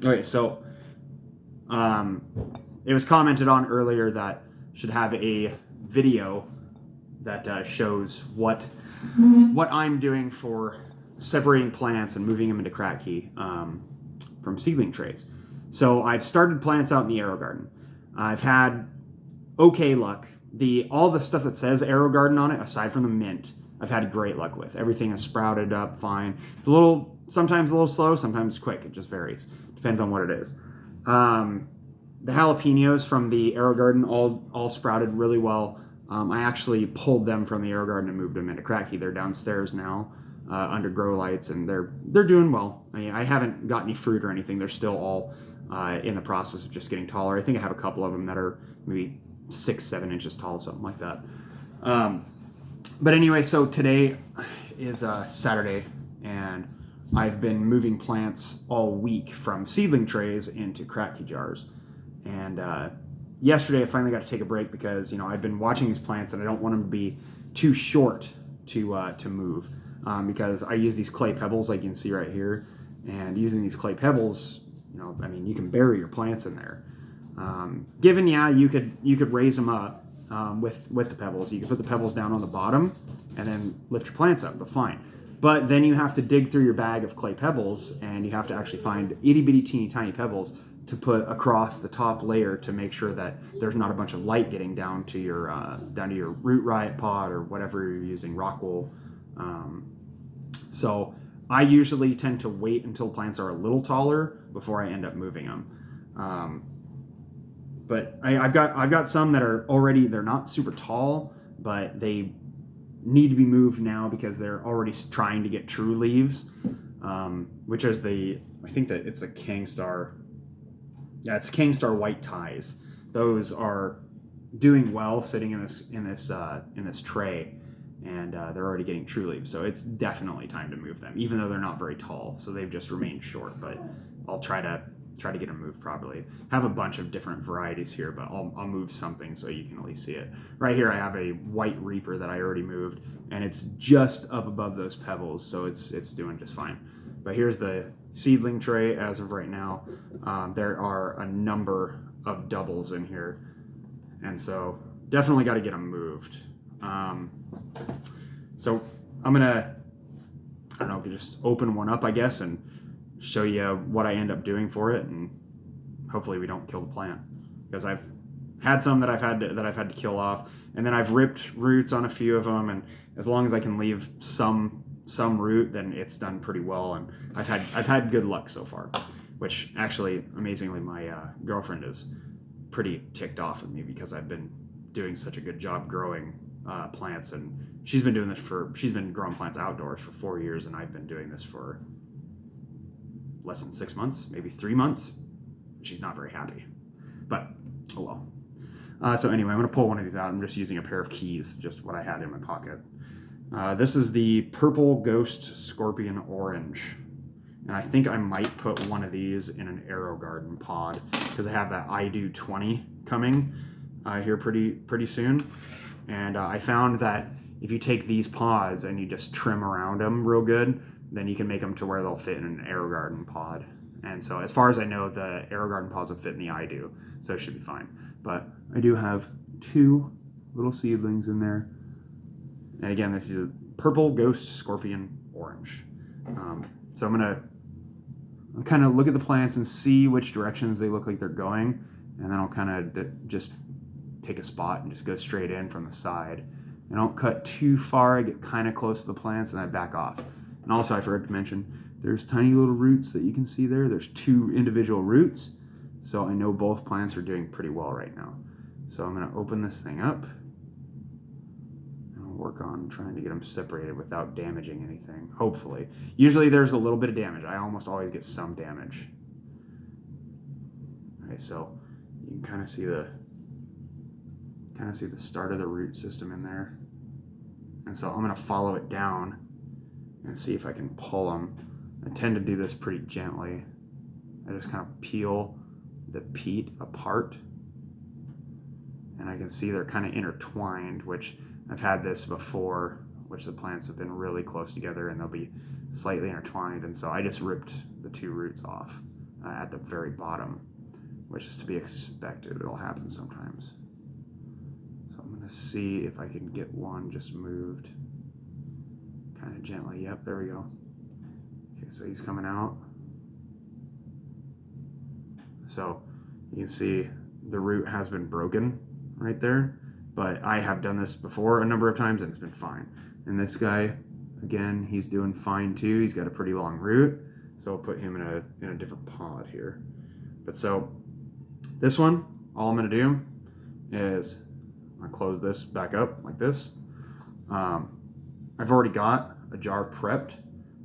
Okay, so it was commented on earlier that should have a video that shows what I'm doing for separating plants and moving them into kratky from seedling trays. So I've started plants out in the Aero Garden. I've had okay luck. All the stuff that says Aero Garden on it, aside from the mint, I've had great luck with. Everything has sprouted up fine. It's sometimes a little slow, sometimes quick. It just varies. Depends on what it is. The jalapenos from the Aero Garden all sprouted really well. I actually pulled them from the Aero Garden and moved them into kratky. They're downstairs now under grow lights, and they're doing well. I mean, I haven't got any fruit or anything. They're still all in the process of just getting taller. I think I have a couple of them that are maybe 6-7 inches tall, something like that. But anyway, so today is Saturday, and I've been moving plants all week from seedling trays into kratky jars. And yesterday I finally got to take a break because I've been watching these plants and I don't want them to be too short to move because I use these clay pebbles like you can see right here, and using these clay pebbles, I mean, you can bury your plants in there. You could raise them up with the pebbles. You could put the pebbles down on the bottom and then lift your plants up, but fine. But then you have to dig through your bag of clay pebbles, and you have to actually find itty bitty teeny tiny pebbles to put across the top layer to make sure that there's not a bunch of light getting down to your root riot pot or whatever you're using, rock wool. So I usually tend to wait until plants are a little taller before I end up moving them. But I've got some that are already, they're not super tall, but they need to be moved now because they're already trying to get true leaves, which is I think that it's the Kangstar. Yeah, it's Kangstar white ties. Those are doing well sitting in this tray, and they're already getting true leaves. So it's definitely time to move them, even though they're not very tall. So they've just remained short, but I'll try to get them moved properly. I have a bunch of different varieties here, but I'll move something so you can at least see it. Right here I have a white Reaper that I already moved, and it's just up above those pebbles, so it's doing just fine. But here's the seedling tray as of right now. There are a number of doubles in here, and so definitely got to get them moved. So I'm gonna, I don't know, just open one up, I guess, and show you what I end up doing for it, and hopefully we don't kill the plant, because I've had some that I've had to kill off, and then I've ripped roots on a few of them, and as long as I can leave some root, then it's done pretty well, and I've had good luck so far, which actually amazingly my girlfriend is pretty ticked off at me because I've been doing such a good job growing plants, and she's been growing plants outdoors for 4 years, and I've been doing this for less than 6 months, maybe 3 months. She's not very happy, but oh well. So anyway, I'm gonna pull one of these out. I'm just using a pair of keys, just what I had in my pocket. This is the Purple Ghost Scorpion Orange, and I think I might put one of these in an Aero Garden pod because I have that I Do 20 coming here pretty soon, and I found that if you take these pods and you just trim around them real good, then you can make them to where they'll fit in an Aero Garden pod. And so as far as I know, the Aero Garden pods will fit in the I Do, so it should be fine. But I do have 2 little seedlings in there. And again, this is a Purple Ghost Scorpion Orange. So I'm gonna kind of look at the plants and see which directions they look like they're going, and then I'll kind of just pick a spot and just go straight in from the side. I don't cut too far. I get kind of close to the plants and I back off. And also I forgot to mention, there's tiny little roots that you can see there. There's 2 individual roots. So I know both plants are doing pretty well right now. So I'm gonna open this thing up and I'll work on trying to get them separated without damaging anything, hopefully. Usually there's a little bit of damage. I almost always get some damage. Okay, so you can kind of see the start of the root system in there. And so I'm gonna follow it down and see if I can pull them. I tend to do this pretty gently. I just kind of peel the peat apart, and I can see they're kind of intertwined, which I've had this before, which the plants have been really close together and they'll be slightly intertwined, and so I just ripped the 2 roots off. at the very bottom, which is to be expected. It'll happen sometimes. So I'm going to see if I can get one just moved kind of gently. Yep, there we go. Okay, so he's coming out. So you can see the root has been broken right there, but I have done this before a number of times and it's been fine. And this guy, again, he's doing fine too. He's got a pretty long root, so I'll put him in a different pod here. But so this one, all I'm going to do is I'm going to close this back up like this. I've already got a jar prepped,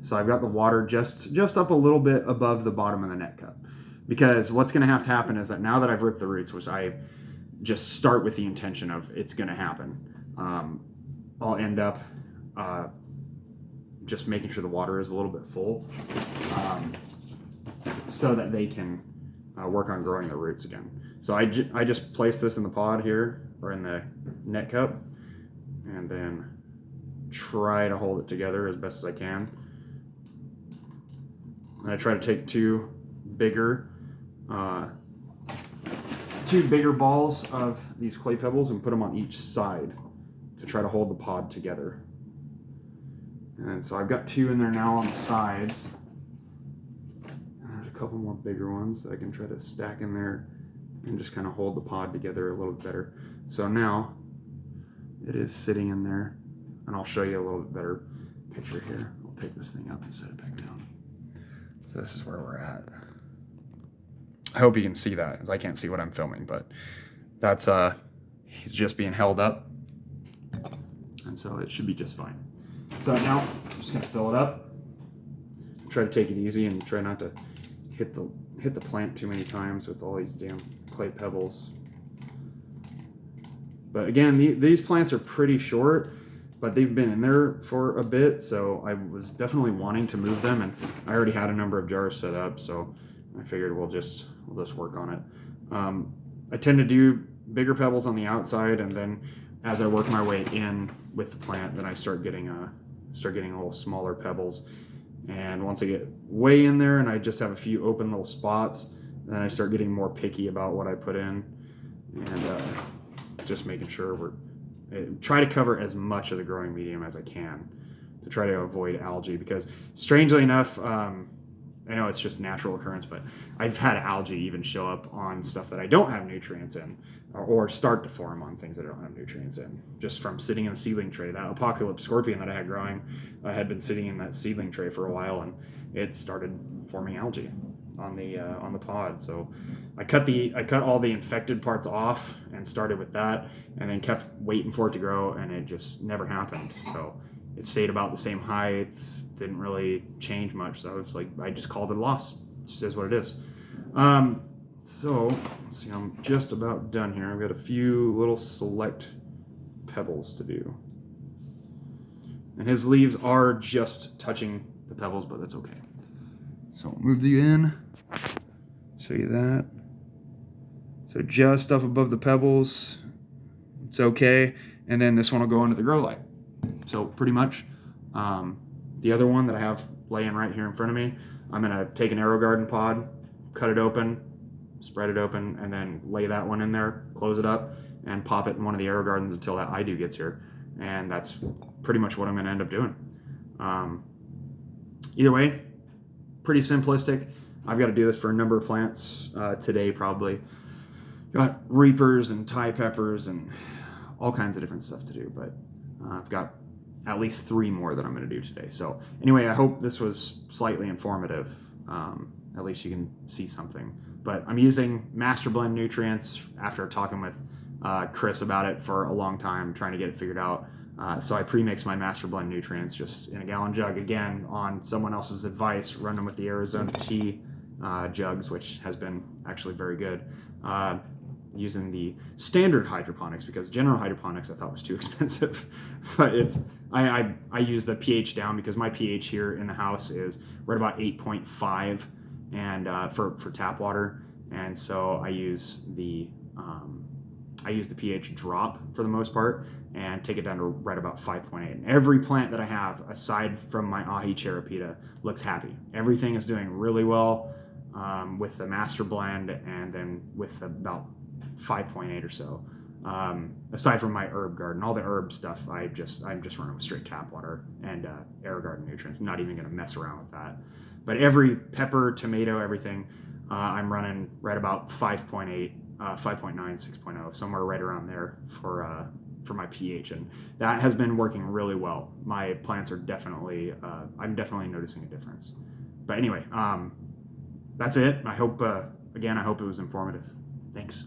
so I've got the water just up a little bit above the bottom of the net cup. Because what's going to have to happen is that now that I've ripped the roots, which I just start with the intention of it's going to happen, I'll end up just making sure the water is a little bit full so that they can work on growing the roots again. So I just place this in the pod here, or in the net cup, and then try to hold it together as best as I can. And I try to take two bigger balls of these clay pebbles and put them on each side to try to hold the pod together. And so I've got two in there now on the sides. And there's a couple more bigger ones that I can try to stack in there and just kind of hold the pod together a little bit better. So now it is sitting in there, and I'll show you a little bit better picture here. I'll pick this thing up and set it back down. So this is where we're at. I hope you can see that, as I can't see what I'm filming, but that's he's just being held up, and so it should be just fine. So now I'm just gonna fill it up. Try to take it easy and try not to hit the plant too many times with all these damn clay pebbles. But again, these plants are pretty short, but they've been in there for a bit, so I was definitely wanting to move them, and I already had a number of jars set up, so I figured we'll just work on it. I tend to do bigger pebbles on the outside, and then as I work my way in with the plant, then I start getting a little smaller pebbles. And once I get way in there and I just have a few open little spots, then I start getting more picky about what I put in, and just making sure try to cover as much of the growing medium as I can to try to avoid algae, because strangely enough, I know it's just natural occurrence, but I've had algae even show up on stuff that I don't have nutrients in, or start to form on things that I don't have nutrients in, just from sitting in the seedling tray. That apocalypse scorpion that I had growing had been sitting in that seedling tray for a while, and it started forming algae on the pod. So I cut all the infected parts off and started with that, and then kept waiting for it to grow, and it just never happened. So it stayed about the same height, didn't really change much. So it's like I just called it a loss. It just is what it is. So let's see, I'm just about done here. I've got a few little select pebbles to do, and his leaves are just touching the pebbles, but that's okay. So I'll move the in, show you that. So just up above the pebbles, it's okay. And then this one will go into the grow light. So pretty much the other one that I have laying right here in front of me, I'm gonna take an Aero Garden pod, cut it open, spread it open, and then lay that one in there, close it up, and pop it in one of the Aero Gardens until that IDO gets here. And that's pretty much what I'm gonna end up doing. Either way, pretty simplistic. I've got to do this for a number of plants today probably. Got reapers and Thai peppers and all kinds of different stuff to do, but I've got at least 3 more that I'm going to do today. So anyway, I hope this was slightly informative. At least you can see something. But I'm using Master Blend nutrients after talking with Chris about it for a long time, trying to get it figured out. So I pre-mix my Master Blend nutrients just in a gallon jug, again, on someone else's advice, run them with the Arizona tea jugs, which has been actually very good. Using the standard hydroponics, because general hydroponics I thought was too expensive. But I use the pH down, because my pH here in the house is right about 8.5, and for tap water, and so I use the pH drop for the most part and take it down to right about 5.8. And every plant that I have, aside from my Ahi Cherapita, looks happy. Everything is doing really well. with the master blend, and then with about 5.8 or so. Aside from my herb garden, all the herb stuff, I'm just running with straight tap water and air garden nutrients. I'm not even going to mess around with that. But every pepper, tomato, everything, I'm running right about 5.8, 5.9, 6.0, somewhere right around there for my pH, and that has been working really well. My plants are definitely, I'm definitely noticing a difference. But anyway, that's it. I hope, again, I hope it was informative. Thanks.